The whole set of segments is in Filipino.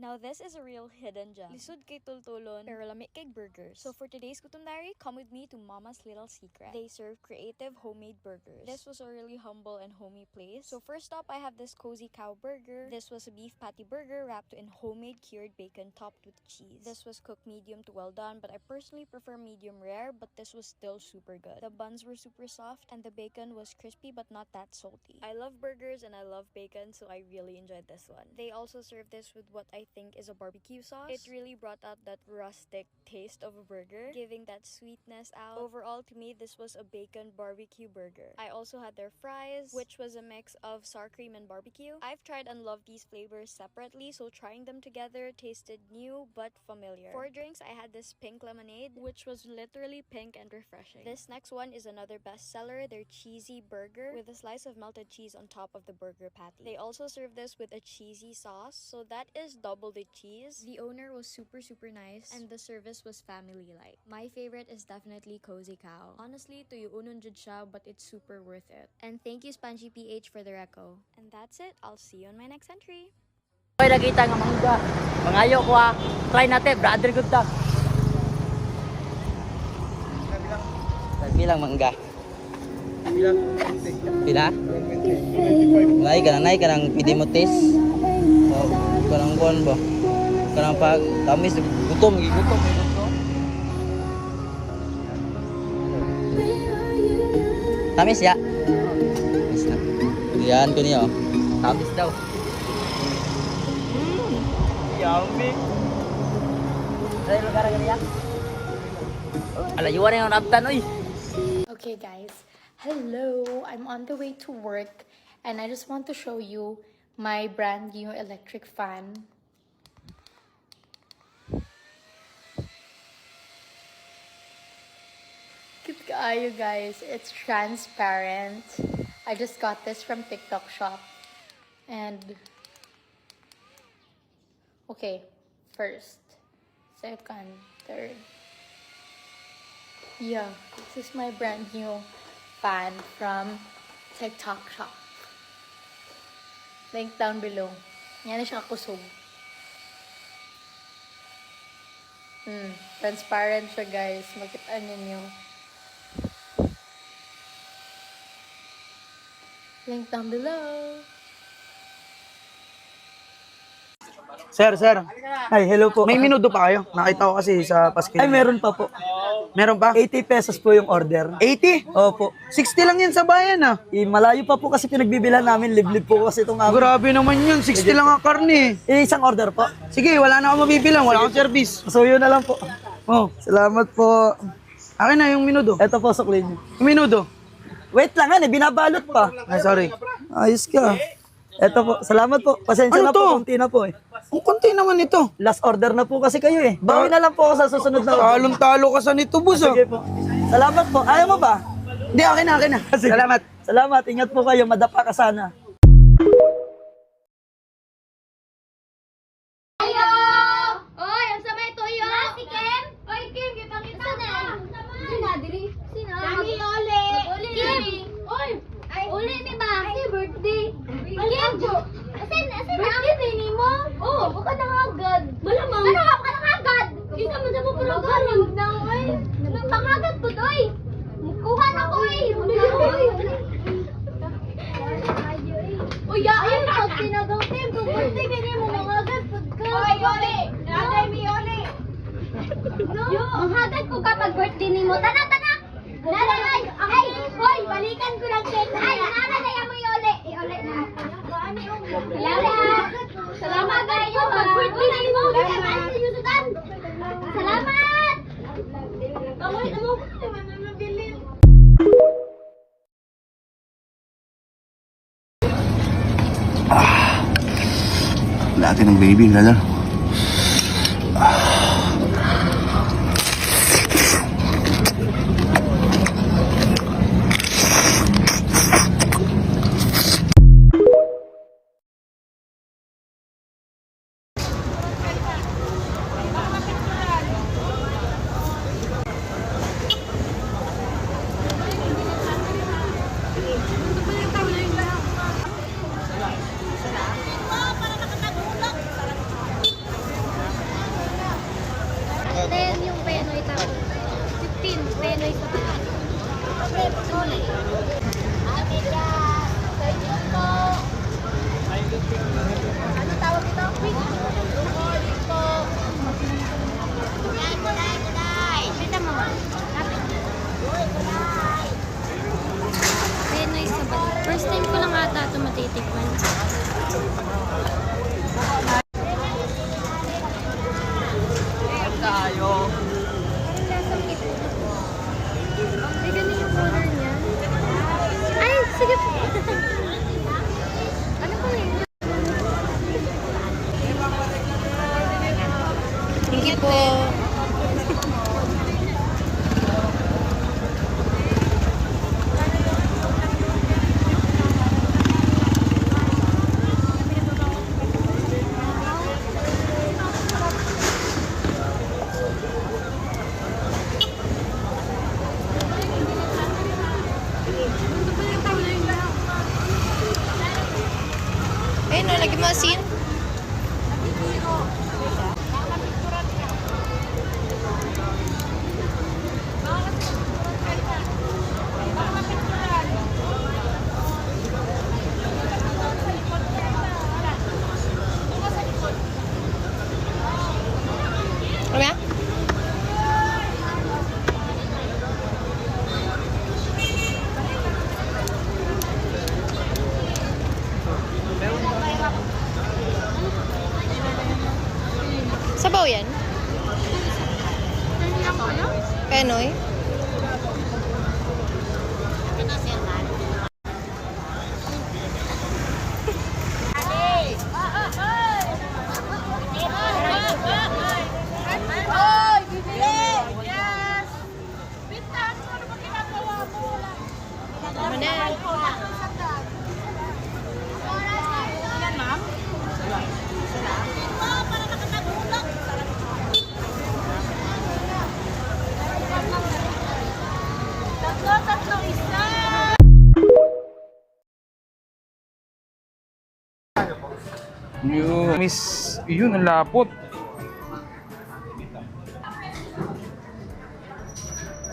Now this is a real hidden gem. Lisod kay tultulon, pero lami kay burgers. So for today's Gutom Diary, come with me to Mama's Little Secret. They serve creative homemade burgers. This was a really humble and homey place. So first up, I have this Cozy Cow burger. This was a beef patty burger wrapped in homemade cured bacon topped with cheese. This was cooked medium to well done, but I personally prefer medium rare, but this was still super good. The buns were super soft and the bacon was crispy but not that salty. I love burgers and I love bacon, so I really enjoyed this one. They also served this with what I think is a barbecue sauce. It really brought out that rustic taste of a burger, giving that sweetness out. Overall, to me, this was a bacon barbecue burger. I also had their fries, which was a mix of sour cream and barbecue. I've tried and loved these flavors separately, so trying them together tasted new but familiar. For drinks, I had this pink lemonade, which was literally pink and refreshing. This next one is another bestseller, their cheesy burger with a slice of melted cheese on top of the burger patty. They also serve this with a cheesy sauce, so that is double the cheese. The owner was super nice and the service was family-like. My favorite is definitely Cozy Cow. Honestly, tuyo unon jud siya, but it's super worth it. And thank you Spangy PH for the reco. And that's it. I'll see you on my next entry. Okay, nakita nga mangga. Mangayo ko ha. Try natin, brother good ta. Bilang mangga. Pila? Naik kanang pidi mo tes. Kanang kon ba? Kanang pag tamis gutom. Tamis ya? Tamis na. Diyan ko niyo. Tamis daw. Yummy. Dahil lugar ganyan. Alayuan na yung nabtan oy. Okay guys, hello, I'm on the way to work and I just want to show you my brand new electric fan. Cute kaayo guys, it's transparent. I just got this from TikTok shop. And okay, first, second, third. Yeah, this is my brand new fan from TikTok shop. Link down below. Yan na siya kusog. Transparent siya guys. Makita ninyo. Link down below. Sir. Ay, hello po. May minuto pa kayo? Nakita ko kasi sa Paskil. Ay, meron pa po. Meron pa? 80 pesos po yung order. 80? Opo. 60 lang yan sa bayan ah. Malayo pa po kasi pinagbibilhan namin. Liblib po kasi itong amin. Grabe naman yun. 60 lang ang karne. Isang order po. Sige, wala na ako mabibilang. Wala akong service. So yun na lang po. Oh, Salamat po. akin na yung minuto. Eto po, suklin niyo. Yung minuto. Wait lang binabalot pa. Ay, sorry. Ayos ka. Eto po, salamat po. Pasensya Ano na po, to? konti na po eh. Ang konti naman ito. Last order na po kasi kayo eh. Bawi na lang po ako sa susunod na order. Talong-talo ka sa nito, boss ah. Sige po. Salamat po. Ayaw mo ba? Hindi, akin na. Sige. Salamat. Salamat. Ingat po kayo. Madapa ka sana. Oy, ang samay tuyo. Si Kim? Oy, Kim, gipangita na. Sino diri? Sino? Kami Ole. Kim. Oy, Ole mi ba? Happy birthday. Kim. Asan birthday ni mo? Oh, buka na agad. Malamang. Ano ka na agad? Kita mo sa mo program na oy. Pangagad po doy. Kuha na ko eh. Uy, ayun pag tinagang Kim, kung birthday ka niya mo mangagad po ka. Oy, Ole. Nanay mi Ole. Ang hagad ko kapag birthday ni mo. Tana. Nanay, ay, hoy, balikan ko ng cake. Ay, nanay mo Ole. Ole na. Salamat kayo pag birthday ni mo. Salamat. Kamoy na mo. Mabilin. Lagi ng baby, gano'n. 10 yung Penoy tapos 15 Penoy sa bahay. Okay, patuloy. Ate Jazz, thank you po. Ano tawag ito? Good morning po. Good. Kita mo. Penoy sa bahay. First time ko lang ata ito matitikman. Ay, ganun yung color niya. Ay, sige po. Ano po yun? Thank you po. Ayun o, lagi mo asin. Ano yan? Sabaw yan? Penoy? Ano na? Yun. Miss, yun ang lapot.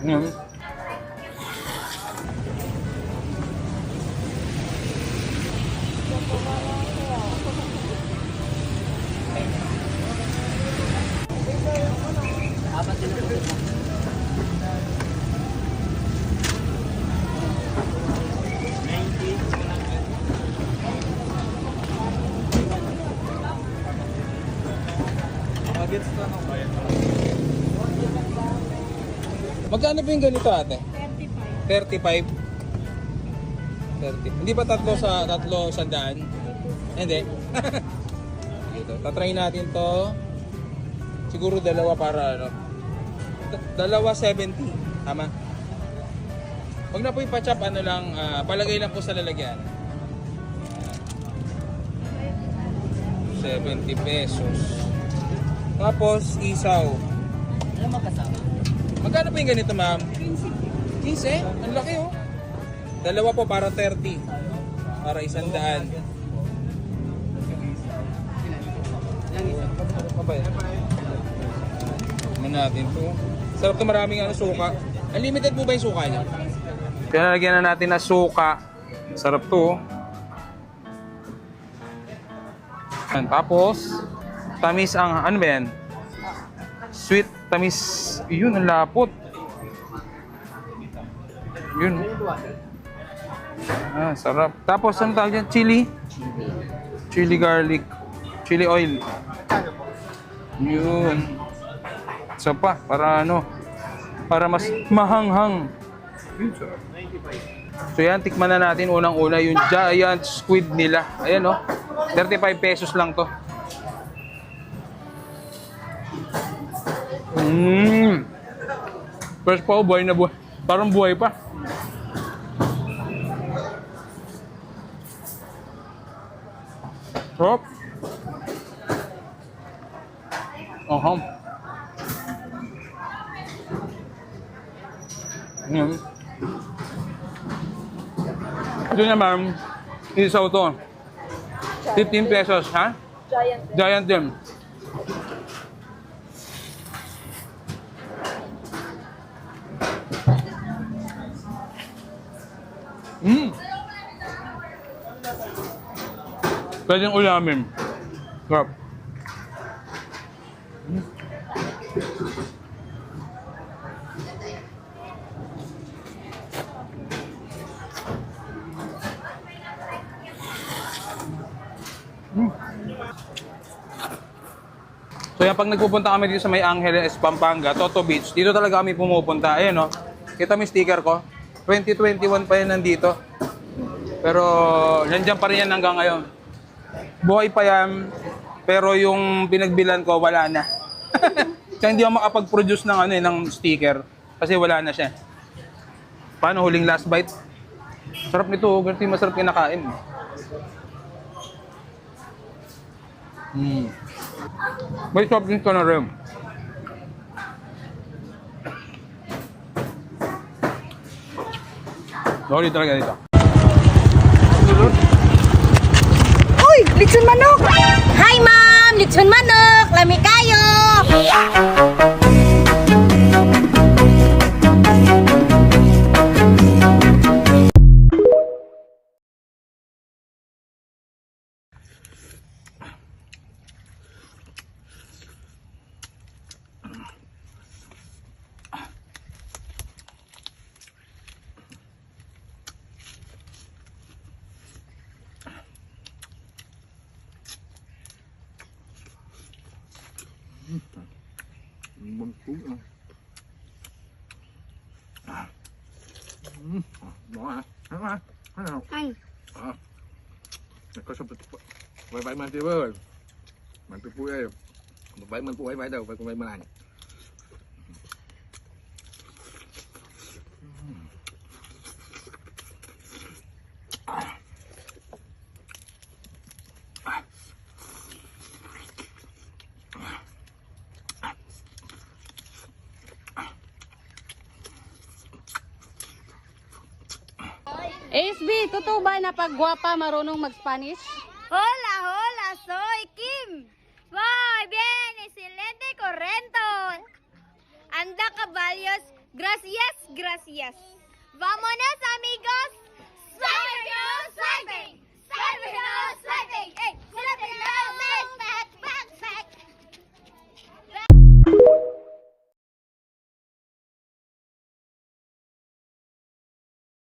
Yun. Magkano po yung ganito ate? 35. 30. Hindi ba tatlo sandaan? Hindi. Dito. Tatry natin to. Siguro dalawa para ano. Dalawa 70. Tama? Huwag na po ipachop, ano lang, palagay lang po sa lalagyan. 70 pesos. Tapos isaw. Magkano po yung ganito, ma'am? 15. Ang laki, oh. Dalawa po para 30. Para 100. Tignan natin po. Sarap to, maraming suka. Unlimited po ba yung suka niya? Pinalagyan na natin na suka. Sarap to. Tapos, tamis ang, ano ba yan? Sweet, tamis. Yun, ang lapot. Yun. Sarap. Tapos, ano tawag dyan? Chili? Chili garlic. Chili oil. Yun. Isa pa, para ano? Para mas mahanghang. So yan, tikman na natin unang-una yung giant squid nila. Ayan, oh. 35 pesos lang to. Fresh pa, buhay na buhay. Parang buhay pa. Sarap. Yan. Ito naman, isaw to. 15 pesos, ha? Giant din. Pwedeng ulamin. Sarap. So yan, pag nagpupunta kami dito sa may Angeles, Pampanga, Toto Beach, dito talaga kami pumupunta. Ayun, no? Kita mo yung sticker ko? 2021 pa yan nandito. Pero nandiyan pa rin yan hanggang ngayon. Buhay pa yan, pero yung pinagbilan ko, wala na. Kaya hindi ako makapag-produce ng, ng sticker kasi wala na siya. Paano huling last bite? Sarap nito, ganito yung masarap kinakain. May soft drinks ka na rin. Sorry talaga dito. Uy! Litson manok! Hi, ma'am! Litson manok! Lami kayo! Ay! Có xong vài vài mà chưa ơi. Mà tôi vui em. Một vài mình vui vài đâu, vài con vài mà này. SB, totoo ba na pag gwapa marunong mag-Spanish? Hola, hola, soy Kim. Muy bien, excelente, correcto. Anda, caballos. Gracias, gracias. Vámonos, amigos. Spanish!